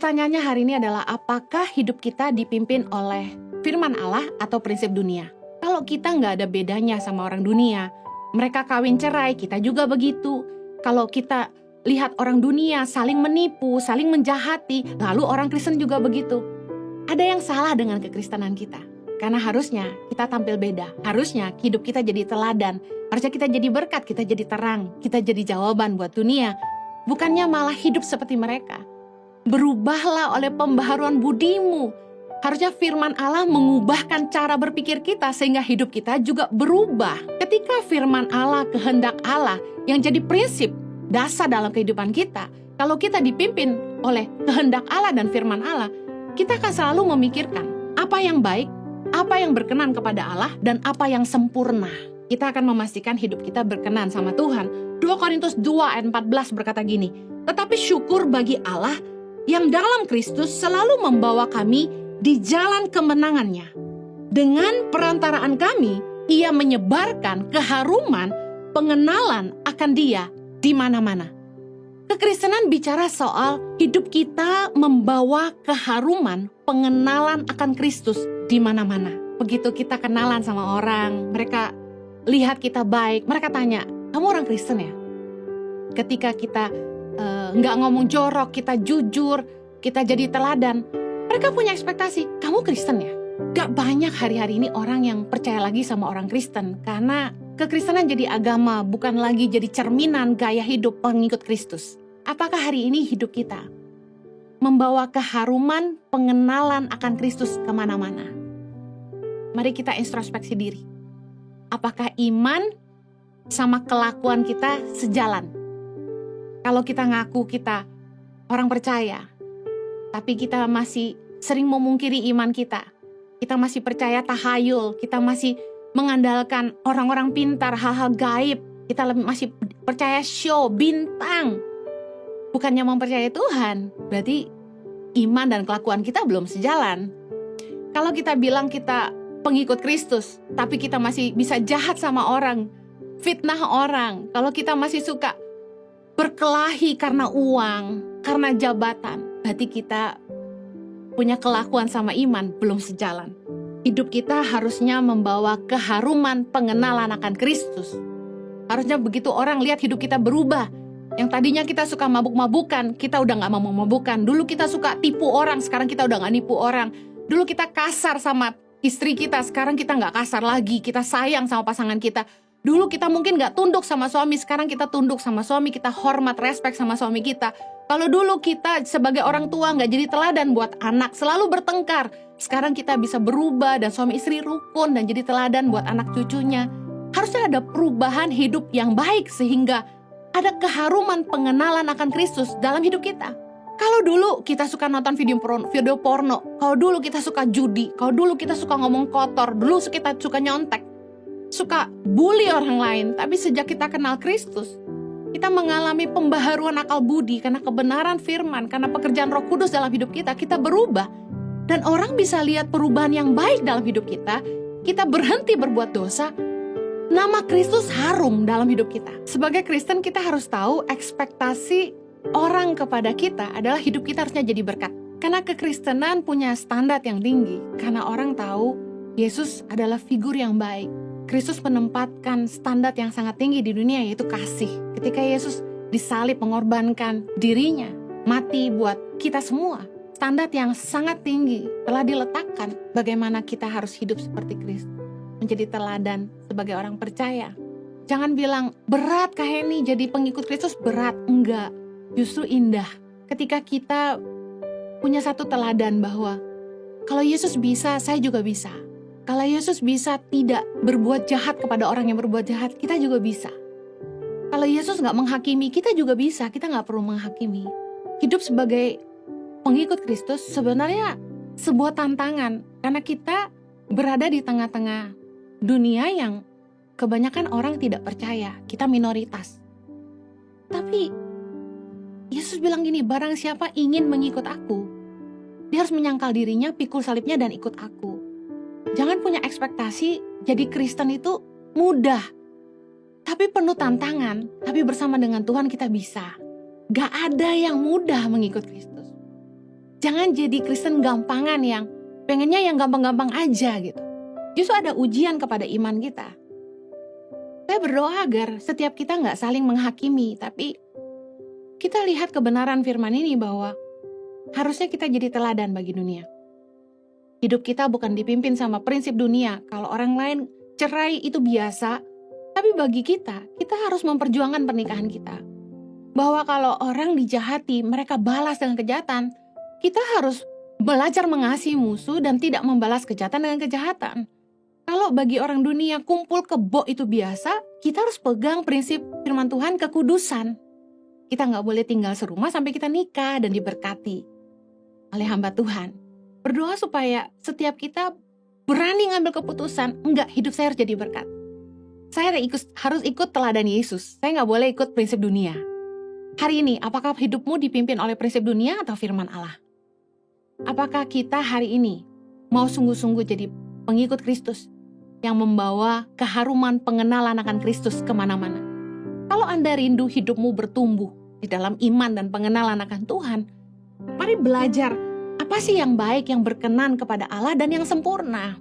Pertanyaannya hari ini adalah apakah hidup kita dipimpin oleh firman Allah atau prinsip dunia? Kalau kita nggak ada bedanya sama orang dunia, mereka kawin cerai, kita juga begitu. Kalau kita lihat orang dunia saling menipu, saling menjahati, lalu orang Kristen juga begitu. Ada yang salah dengan kekristenan kita. Karena harusnya kita tampil beda. Harusnya hidup kita jadi teladan. Harusnya kita jadi berkat, kita jadi terang. Kita jadi jawaban buat dunia. Bukannya malah hidup seperti mereka. Berubahlah oleh pembaharuan budimu. Harusnya firman Allah mengubahkan cara berpikir kita sehingga hidup kita juga berubah. Ketika firman Allah, kehendak Allah yang jadi prinsip dasar dalam kehidupan kita, kalau kita dipimpin oleh kehendak Allah dan firman Allah, kita akan selalu memikirkan apa yang baik, apa yang berkenan kepada Allah, dan apa yang sempurna. Kita akan memastikan hidup kita berkenan sama Tuhan. 2 Korintus 2 ayat 14 berkata gini, tetapi syukur bagi Allah yang dalam Kristus selalu membawa kami di jalan kemenangannya. Dengan perantaraan kami, ia menyebarkan keharuman pengenalan akan dia di mana-mana. Kekristenan bicara soal hidup kita membawa keharuman pengenalan akan Kristus di mana-mana. Begitu kita kenalan sama orang, mereka lihat kita baik, mereka tanya, kamu orang Kristen ya? Ketika kita nggak ngomong jorok, kita jujur, kita jadi teladan, mereka punya ekspektasi, kamu Kristen ya? Gak banyak hari-hari ini orang yang percaya lagi sama orang Kristen, karena kekristenan jadi agama, bukan lagi jadi cerminan gaya hidup pengikut Kristus. Apakah hari ini hidup kita membawa keharuman pengenalan akan Kristus kemana-mana? Mari kita introspeksi diri. Apakah iman sama kelakuan kita sejalan? Kalau kita ngaku kita orang percaya, tapi kita masih sering memungkiri iman kita. Kita masih percaya tahayul, kita masih mengandalkan orang-orang pintar, hal-hal gaib. Kita masih percaya show, bintang. Bukannya mempercayai Tuhan, berarti iman dan kelakuan kita belum sejalan. Kalau kita bilang kita pengikut Kristus, tapi kita masih bisa jahat sama orang, fitnah orang, kalau kita masih suka berkelahi karena uang, karena jabatan, berarti kita punya kelakuan sama iman belum sejalan. Hidup kita harusnya membawa keharuman pengenalan akan Kristus. Harusnya begitu orang lihat hidup kita berubah. Yang tadinya kita suka mabuk-mabukan, kita udah gak mau mabuk-mabukan. Dulu kita suka tipu orang, sekarang kita udah gak nipu orang. Dulu kita kasar sama istri kita, sekarang kita gak kasar lagi. Kita sayang sama pasangan kita. Dulu kita mungkin gak tunduk sama suami, sekarang kita tunduk sama suami, kita hormat, respect sama suami kita. Kalau dulu kita sebagai orang tua gak jadi teladan buat anak, selalu bertengkar. Sekarang kita bisa berubah dan suami istri rukun dan jadi teladan buat anak cucunya. Harusnya ada perubahan hidup yang baik sehingga ada keharuman pengenalan akan Kristus dalam hidup kita. Kalau dulu kita suka nonton video porno, kalau dulu kita suka judi, kalau dulu kita suka ngomong kotor, dulu kita suka nyontek, suka bully orang lain, tapi sejak kita kenal Kristus, kita mengalami pembaharuan akal budi karena kebenaran firman, karena pekerjaan Roh Kudus dalam hidup kita, kita berubah. Dan orang bisa lihat perubahan yang baik dalam hidup kita berhenti berbuat dosa, nama Kristus harum dalam hidup kita. Sebagai Kristen kita harus tahu ekspektasi orang kepada kita adalah hidup kita harusnya jadi berkat. Karena kekristenan punya standar yang tinggi, karena orang tahu Yesus adalah figur yang baik. Kristus menempatkan standar yang sangat tinggi di dunia, yaitu kasih. Ketika Yesus disalib mengorbankan dirinya, mati buat kita semua. Standar yang sangat tinggi telah diletakkan bagaimana kita harus hidup seperti Kristus. Menjadi teladan sebagai orang percaya. Jangan bilang, berat Kak Heni jadi pengikut Kristus, berat. Enggak, justru indah. Ketika kita punya satu teladan bahwa kalau Yesus bisa, saya juga bisa. Kalau Yesus bisa tidak berbuat jahat kepada orang yang berbuat jahat, kita juga bisa. Kalau Yesus gak menghakimi, kita juga bisa. Kita gak perlu menghakimi. Hidup sebagai pengikut Kristus sebenarnya sebuah tantangan. Karena kita berada di tengah-tengah dunia yang kebanyakan orang tidak percaya. Kita minoritas. Tapi Yesus bilang gini, barang siapa ingin mengikut aku, dia harus menyangkal dirinya, pikul salibnya dan ikut aku. Jangan punya ekspektasi jadi Kristen itu mudah. Tapi penuh tantangan. Tapi bersama dengan Tuhan kita bisa. Gak ada yang mudah mengikut Kristus. Jangan jadi Kristen gampangan yang pengennya yang gampang-gampang aja gitu. Justru ada ujian kepada iman kita. Saya berdoa agar setiap kita nggak saling menghakimi, tapi kita lihat kebenaran firman ini bahwa harusnya kita jadi teladan bagi dunia. Hidup kita bukan dipimpin sama prinsip dunia. Kalau orang lain cerai itu biasa, tapi bagi kita harus memperjuangkan pernikahan kita. Bahwa kalau orang dijahati, mereka balas dengan kejahatan. Kita harus belajar mengasihi musuh dan tidak membalas kejahatan dengan kejahatan. Kalau bagi orang dunia kumpul kebo itu biasa, kita harus pegang prinsip firman Tuhan kekudusan. Kita nggak boleh tinggal serumah sampai kita nikah dan diberkati oleh hamba Tuhan. Berdoa supaya setiap kita berani ngambil keputusan, enggak, hidup saya harus jadi berkat. Saya harus ikut teladan Yesus, saya nggak boleh ikut prinsip dunia. Hari ini, apakah hidupmu dipimpin oleh prinsip dunia atau firman Allah? Apakah kita hari ini mau sungguh-sungguh jadi pengikut Kristus yang membawa keharuman pengenalan akan Kristus kemana-mana? Kalau Anda rindu hidupmu bertumbuh di dalam iman dan pengenalan akan Tuhan, mari belajar apa sih yang baik, yang berkenan kepada Allah dan yang sempurna.